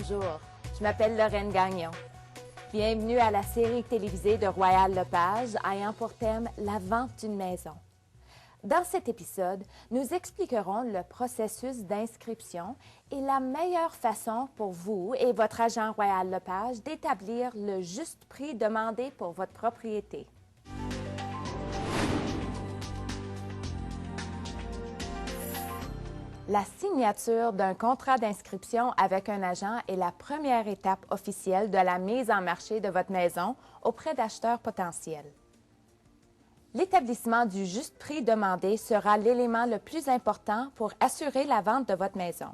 Bonjour, je m'appelle Lorraine Gagnon. Bienvenue à la série télévisée de Royal Lepage ayant pour thème la vente d'une maison. Dans cet épisode, nous expliquerons le processus d'inscription et la meilleure façon pour vous et votre agent Royal Lepage d'établir le juste prix demandé pour votre propriété. La signature d'un contrat d'inscription avec un agent est la première étape officielle de la mise en marché de votre maison auprès d'acheteurs potentiels. L'établissement du juste prix demandé sera l'élément le plus important pour assurer la vente de votre maison.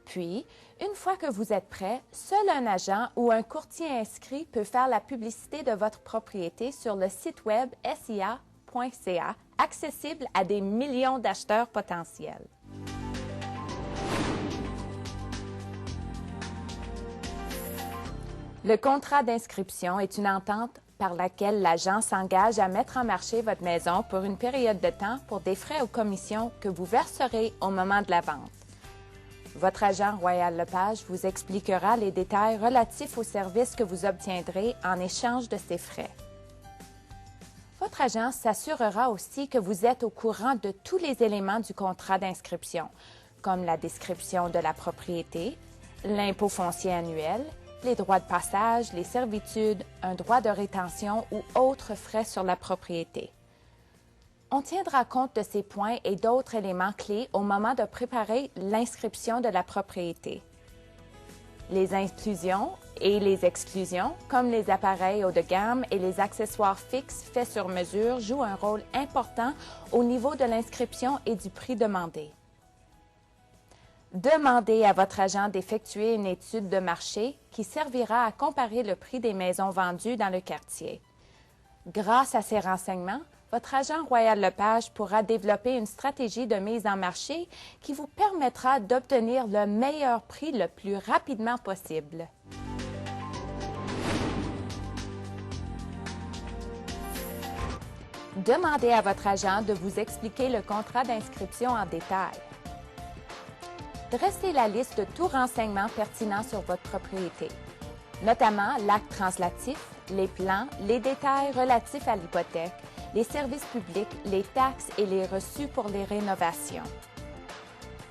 Puis, une fois que vous êtes prêt, seul un agent ou un courtier inscrit peut faire la publicité de votre propriété sur le site web sia.ca, accessible à des millions d'acheteurs potentiels. Le contrat d'inscription est une entente par laquelle l'agent s'engage à mettre en marché votre maison pour une période de temps pour des frais ou commissions que vous verserez au moment de la vente. Votre agent Royal Lepage vous expliquera les détails relatifs aux services que vous obtiendrez en échange de ces frais. Votre agent s'assurera aussi que vous êtes au courant de tous les éléments du contrat d'inscription, comme la description de la propriété, l'impôt foncier annuel, les droits de passage, les servitudes, un droit de rétention ou autres frais sur la propriété. On tiendra compte de ces points et d'autres éléments clés au moment de préparer l'inscription de la propriété. Les inclusions et les exclusions, comme les appareils haut de gamme et les accessoires fixes faits sur mesure, jouent un rôle important au niveau de l'inscription et du prix demandé. Demandez à votre agent d'effectuer une étude de marché qui servira à comparer le prix des maisons vendues dans le quartier. Grâce à ces renseignements, votre agent Royal Lepage pourra développer une stratégie de mise en marché qui vous permettra d'obtenir le meilleur prix le plus rapidement possible. Demandez à votre agent de vous expliquer le contrat d'inscription en détail. Dressez la liste de tous renseignements pertinents sur votre propriété, notamment l'acte translatif, les plans, les détails relatifs à l'hypothèque, les services publics, les taxes et les reçus pour les rénovations.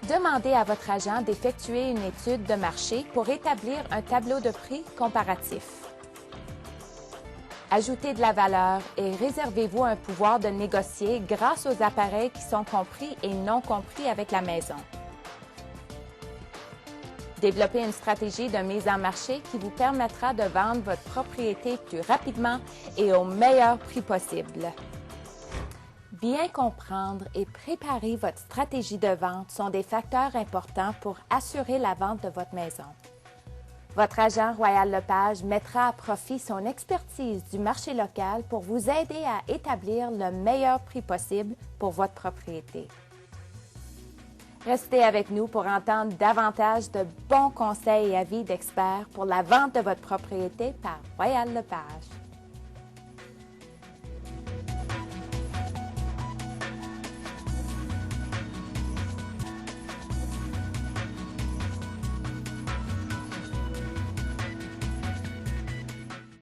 Demandez à votre agent d'effectuer une étude de marché pour établir un tableau de prix comparatif. Ajoutez de la valeur et réservez-vous un pouvoir de négocier grâce aux appareils qui sont compris et non compris avec la maison. Développez une stratégie de mise en marché qui vous permettra de vendre votre propriété plus rapidement et au meilleur prix possible. Bien comprendre et préparer votre stratégie de vente sont des facteurs importants pour assurer la vente de votre maison. Votre agent Royal Lepage mettra à profit son expertise du marché local pour vous aider à établir le meilleur prix possible pour votre propriété. Restez avec nous pour entendre davantage de bons conseils et avis d'experts pour la vente de votre propriété par Royal Lepage.